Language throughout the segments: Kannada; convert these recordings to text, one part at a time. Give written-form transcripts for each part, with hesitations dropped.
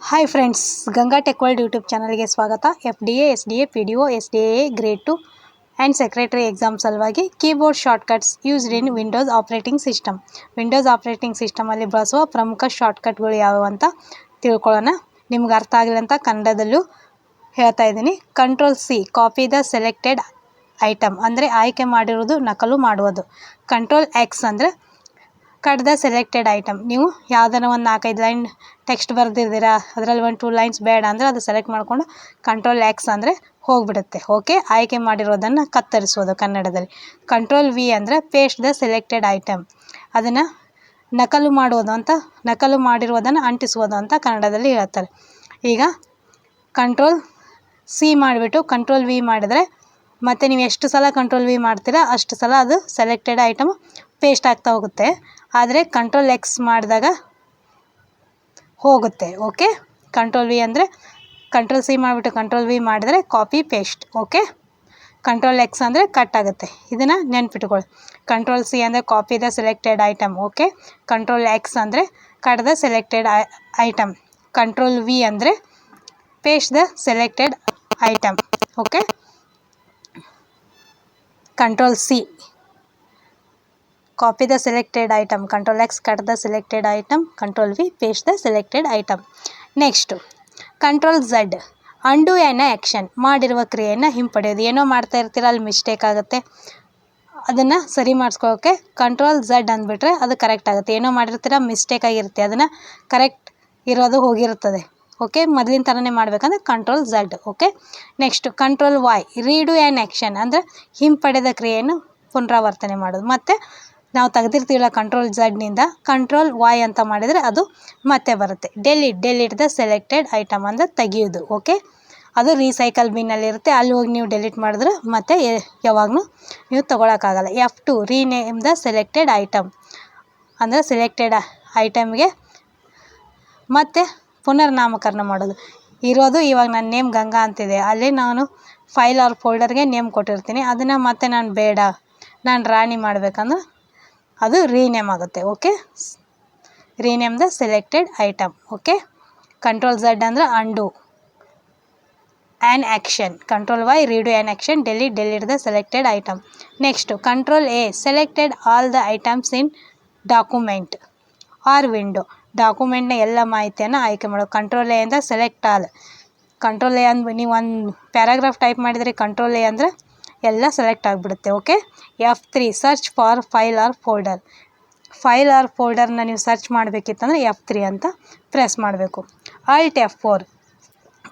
Hi friends, Ganga tech world YouTube ಚಾನಲ್ಗೆ ಸ್ವಾಗತ. FDA, SDA-PDO, SDAA grade 2 and secretary exam ಸಲುವಾಗಿ keyboard shortcuts used in Windows operating system. Windows operating ಸಿಸ್ಟಮಲ್ಲಿ ಬಳಸುವ ಪ್ರಮುಖ ಶಾರ್ಟ್ಕಟ್ಗಳು ಯಾವುವು ಅಂತ ತಿಳ್ಕೊಳ್ಳೋಣ. ನಿಮ್ಗೆ ಅರ್ಥ ಆಗಲಿ ಅಂತ ಕನ್ನಡದಲ್ಲೂ ಹೇಳ್ತಾ ಇದ್ದೀನಿ. Ctrl+C copy the selected item ಅಂದರೆ ಆಯ್ಕೆ ಮಾಡಿರೋದು ನಕಲು ಮಾಡುವುದು. Ctrl+X ಅಂದರೆ ಕಟ್ ದ ಸೆಲೆಕ್ಟೆಡ್ ಐಟಮ್. ನೀವು ಯಾವುದನ್ನ ಒಂದು 4-5 ಲೈನ್ ಟೆಕ್ಸ್ಟ್ ಬರೆದಿದ್ದೀರಾ, ಅದರಲ್ಲಿ 1-2 ಲೈನ್ಸ್ ಬೇಡ ಅಂದರೆ ಅದು ಸೆಲೆಕ್ಟ್ ಮಾಡಿಕೊಂಡು Ctrl+X ಅಂದರೆ ಹೋಗಿಬಿಡುತ್ತೆ. ಓಕೆ, ಆಯ್ಕೆ ಮಾಡಿರೋದನ್ನು ಕತ್ತರಿಸೋದು ಕನ್ನಡದಲ್ಲಿ. Ctrl+V ಅಂದರೆ ಪೇಸ್ಟ್ ದ ಸೆಲೆಕ್ಟೆಡ್ ಐಟಮ್, ಅದನ್ನು ನಕಲು ಮಾಡೋದು ಅಂತ, ನಕಲು ಮಾಡಿರೋದನ್ನು ಅಂಟಿಸುವುದು ಅಂತ ಕನ್ನಡದಲ್ಲಿ ಹೇಳ್ತಾರೆ. ಈಗ Ctrl+C ಮಾಡಿಬಿಟ್ಟು Ctrl+V ಮಾಡಿದರೆ ಮತ್ತು ನೀವು ಎಷ್ಟು ಸಲ Ctrl+V ಮಾಡ್ತೀರಾ ಅಷ್ಟು ಸಲ ಅದು ಸೆಲೆಕ್ಟೆಡ್ ಐಟಮ್ ಪೇಸ್ಟ್ ಆಗ್ತಾ ಹೋಗುತ್ತೆ. ಆದರೆ Ctrl+X ಮಾಡಿದಾಗ ಹೋಗುತ್ತೆ. ಓಕೆ, Ctrl+V ಅಂದರೆ Ctrl+C ಮಾಡಿಬಿಟ್ಟು Ctrl+V ಮಾಡಿದರೆ ಕಾಪಿ ಪೇಸ್ಟ್. ಓಕೆ, Ctrl+X ಅಂದರೆ ಕಟ್ ಆಗುತ್ತೆ. ಇದನ್ನು ನೆನ್ಪಿಟ್ಕೊಳ್ಳಿ. Ctrl+C ಅಂದರೆ copy the selected item. Okay, Ctrl+X ಅಂದರೆ cut the selected item. Ctrl+V ಅಂದರೆ paste the selected item. Okay, Ctrl+C copy the selected item, Ctrl+X cut the selected item, Ctrl+V paste the selected item. Next, Ctrl+Z undo an action, ಮಾಡಿರುವ ಕ್ರಿಯೆಯನ್ನು ಹಿಂಪಡೆಯೋದು. ಏನೋ ಮಾಡ್ತಾ ಇರ್ತೀರ, ಅಲ್ಲಿ ಮಿಸ್ಟೇಕ್ ಆಗುತ್ತೆ, ಅದನ್ನು ಸರಿ ಮಾಡಿಸ್ಕೊಳ್ಳೋಕ್ಕೆ Ctrl+Z ಅಂದ್ಬಿಟ್ರೆ ಅದು ಕರೆಕ್ಟ್ ಆಗುತ್ತೆ. ಏನೋ ಮಾಡಿರ್ತೀರ, ಮಿಸ್ಟೇಕ್ ಆಗಿರುತ್ತೆ, ಅದನ್ನು ಕರೆಕ್ಟ್ ಇರೋದು ಹೋಗಿರುತ್ತದೆ. ಓಕೆ, ಮೊದಲಿನ ಥರನೇ ಮಾಡಬೇಕಂದ್ರೆ Ctrl+Z. Okay, next Ctrl+Y redo an action ಅಂದರೆ ಹಿಂಪಡೆದ ಕ್ರಿಯೆಯನ್ನು ಪುನರಾವರ್ತನೆ ಮಾಡೋದು. ಮತ್ತು ನಾವು ತೆಗೆದಿರ್ತೀವಲ್ಲ Ctrl+Z Ctrl+Y ಅಂತ ಮಾಡಿದರೆ ಅದು ಮತ್ತೆ ಬರುತ್ತೆ. ಡೆಲೀಟ್ ದ ಸೆಲೆಕ್ಟೆಡ್ ಐಟಮ್ ಅಂದರೆ ತೆಗೆಯೋದು. ಓಕೆ, ಅದು ರೀಸೈಕಲ್ ಬಿನ್ನಲ್ಲಿರುತ್ತೆ, ಅಲ್ಲಿ ಹೋಗಿ ನೀವು ಡೆಲೀಟ್ ಮಾಡಿದ್ರೆ ಮತ್ತೆ ಯಾವಾಗಲೂ ನೀವು ತೊಗೊಳಕ್ಕಾಗಲ್ಲ. F2 rename the selected item ಅಂದರೆ ಸೆಲೆಕ್ಟೆಡ್ ಐಟಮ್ಗೆ ಮತ್ತೆ ಪುನರ್ನಾಮಕರಣ ಮಾಡೋದು. ಇರೋದು ಇವಾಗ ನನ್ನ ನೇಮ್ ಗಂಗಾ ಅಂತಿದೆ, ಅಲ್ಲಿ ನಾನು ಫೈಲ್ ಆರ್ ಫೋಲ್ಡರ್ಗೆ ನೇಮ್ ಕೊಟ್ಟಿರ್ತೀನಿ, ಅದನ್ನು ಮತ್ತೆ ನಾನು ಬೇಡ, ನಾನು ರಾಣಿ ಮಾಡಬೇಕಂದ್ರೆ ಅದು ರೀನೇಮ್ ಆಗುತ್ತೆ. Okay, rename the selected item. Okay, Ctrl+Z ಅಂದರೆ undo an action, Ctrl+Y redo an action, delete the selected item. Next Ctrl+A selected all the items in document or window. ಡಾಕ್ಯುಮೆಂಟ್ನ ಎಲ್ಲ ಮಾಹಿತಿಯನ್ನು ಆಯ್ಕೆ ಮಾಡೋದು. Ctrl+A ಅಂದರೆ ಸೆಲೆಕ್ಟ್ ಆಲ್. Ctrl+A ಅಂದ್ರೆ ನೀವು ಒಂದು ಪ್ಯಾರಾಗ್ರಾಫ್ ಟೈಪ್ ಮಾಡಿದರೆ Ctrl+A ಅಂದರೆ ಎಲ್ಲ ಸೆಲೆಕ್ಟ್ ಆಗಿಬಿಡುತ್ತೆ. Okay, F3 search for file or folder. File or ಫೋಲ್ಡರ್ನ ನೀವು ಸರ್ಚ್ ಮಾಡಬೇಕಿತ್ತಂದರೆ F3 ಅಂತ ಪ್ರೆಸ್ ಮಾಡಬೇಕು. Alt F4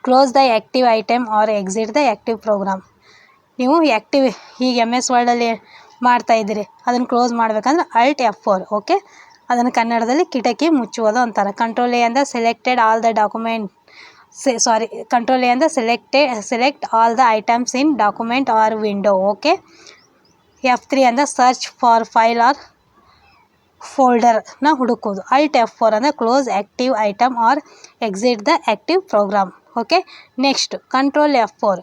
close the active item or exit the active program. ನೀವು ಆ್ಯಕ್ಟಿವ್ ಈಗ MS ವರ್ಡಲ್ಲಿ ಮಾಡ್ತಾಯಿದ್ದೀರಿ, ಅದನ್ನು ಕ್ಲೋಸ್ ಮಾಡಬೇಕಂದ್ರೆ Alt F4. ಓಕೆ, ಅದನ್ನು ಕನ್ನಡದಲ್ಲಿ ಕಿಟಕಿ ಮುಚ್ಚುವುದು ಅಂತಾರೆ. Ctrl+A ಅಂದರೆ selected all the document Ctrl+A ಅಂದರೆ select all the items in document or window. Okay, F3 ಅಂದರೆ ಸರ್ಚ್ ಫಾರ್ ಫೈಲ್ ಆರ್ ಫೋಲ್ಡರ್ನ ಹುಡುಕೋದು. Alt F4 ಅಂದರೆ close active item or exit the active program. Okay, next Ctrl+F4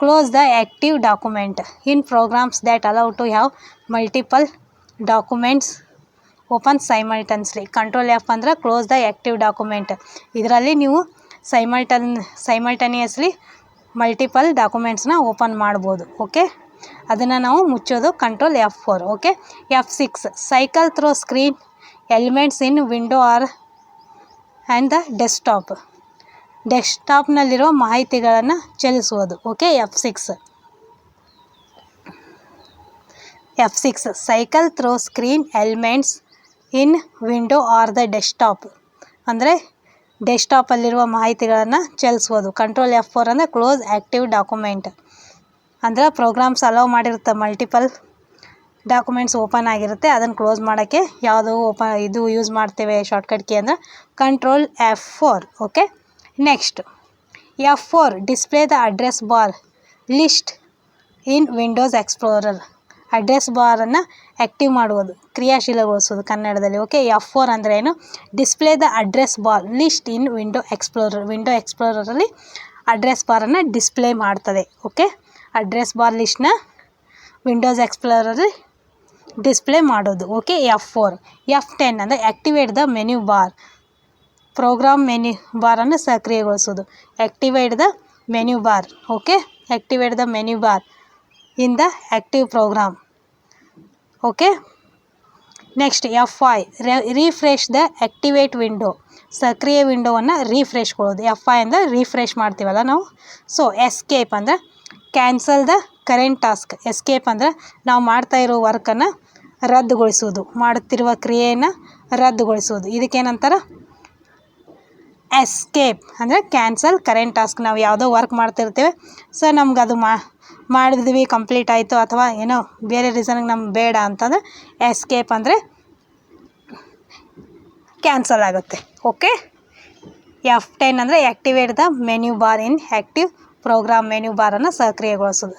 close the active document in programs that allow to have multiple documents open simultaneously. Ctrl+F ಅಂದರೆ ಕ್ಲೋಸ್ ದ ಆ್ಯಕ್ಟಿವ್ ಡಾಕ್ಯುಮೆಂಟ್. ಇದರಲ್ಲಿ ನೀವು ಸೈಮಲ್ಟನಿಯಸ್ಲಿ ಮಲ್ಟಿಪಲ್ ಡಾಕ್ಯುಮೆಂಟ್ಸ್ನ ಓಪನ್ ಮಾಡ್ಬೋದು. ಓಕೆ, ಅದನ್ನು ನಾವು ಮುಚ್ಚೋದು Ctrl+F4. Okay, F6 cycle through screen elements in window or and the ಡೆಸ್ಕ್ಟಾಪ್ನಲ್ಲಿರೋ ಮಾಹಿತಿಗಳನ್ನು ಚಲಿಸುವುದು. Okay, F6 cycle through screen elements in window or the desktop ಅಂದರೆ ಡೆಸ್ಕ್ಟಾಪಲ್ಲಿರುವ ಮಾಹಿತಿಗಳನ್ನು ಚಲಿಸುವುದು. Ctrl+F4 ಅಂದರೆ ಕ್ಲೋಸ್ ಆ್ಯಕ್ಟಿವ್ ಡಾಕ್ಯುಮೆಂಟ್ ಅಂದರೆ ಪ್ರೋಗ್ರಾಮ್ಸ್ ಅಲೌ ಮಾಡಿರುತ್ತೆ, ಮಲ್ಟಿಪಲ್ ಡಾಕ್ಯುಮೆಂಟ್ಸ್ ಓಪನ್ ಆಗಿರುತ್ತೆ, ಅದನ್ನು ಕ್ಲೋಸ್ ಮಾಡೋಕ್ಕೆ ಯಾವುದು ಇದು ಯೂಸ್ ಮಾಡ್ತೇವೆ ಶಾರ್ಟ್ಕಟ್ ಕೀ ಅಂದರೆ Ctrl+F4. Okay, next F4 display the address bar list in Windows Explorer. Address ಬಾರನ್ನು ಆ್ಯಕ್ಟಿವ್ ಮಾಡುವುದು, ಕ್ರಿಯಾಶೀಲಗೊಳಿಸೋದು ಕನ್ನಡದಲ್ಲಿ. ಓಕೆ, F4 ಅಂದರೆ ಏನು, display the address bar list in window ಎಕ್ಸ್ಪ್ಲೋರರಲ್ಲಿ ಅಡ್ರೆಸ್ ಬಾರನ್ನು ಡಿಸ್ಪ್ಲೇ ಮಾಡ್ತದೆ. ಓಕೆ, ಅಡ್ರೆಸ್ ಬಾರ್ ಲಿಸ್ಟ್ನ ವಿಂಡೋಸ್ ಎಕ್ಸ್ಪ್ಲೋರಲ್ಲಿ ಡಿಸ್ಪ್ಲೇ ಮಾಡೋದು. Okay, F4. F10 ಅಂದರೆ activate the menu bar. Program menu ಬಾರನ್ನು ಸಕ್ರಿಯಗೊಳಿಸೋದು. Activate the menu bar. Okay, activate the menu bar in the active program. Okay, next F5 refresh the activate window. ಸಕ್ರಿಯ ವಿಂಡೋವನ್ನು ರೀಫ್ರೆಶ್ ಕೊಡೋದು. F5 ಅಂದರೆ ರೀಫ್ರೆಶ್ ಮಾಡ್ತೀವಲ್ಲ ನಾವು. ಸೊ ಎಸ್ಕೇಪ್ ಅಂದರೆ cancel the current task. Escape ಅಂದರೆ ನಾವು ಮಾಡ್ತಾ ಇರೋ ವರ್ಕನ್ನು ರದ್ದುಗೊಳಿಸೋದು, ಮಾಡುತ್ತಿರುವ ಕ್ರಿಯೆಯನ್ನು ರದ್ದುಗೊಳಿಸೋದು. ಇದಕ್ಕೇನಂತಾರೆ? ಎಸ್ಕೇಪ್ ಅಂದರೆ ಕ್ಯಾನ್ಸಲ್ ಕರೆಂಟ್ ಟಾಸ್ಕ್. ನಾವು ಯಾವುದೋ ವರ್ಕ್ ಮಾಡ್ತಿರ್ತೇವೆ, ಸೊ ನಮ್ಗೆ ಅದು ಮಾಡಿದ್ವಿ, ಕಂಪ್ಲೀಟ್ ಆಯಿತು, ಅಥವಾ ಏನೋ ಬೇರೆ ರೀಸನ್ಗೆ ನಮ್ಗೆ ಬೇಡ ಅಂತಂದರೆ ಎಸ್ಕೇಪ್ ಅಂದರೆ ಕ್ಯಾನ್ಸಲ್ ಆಗುತ್ತೆ. ಓಕೆ, F10 ಅಂದರೆ activate the menu bar in active program. Menu ಬಾರನ್ನು ಸಕ್ರಿಯಗೊಳಿಸೋದು.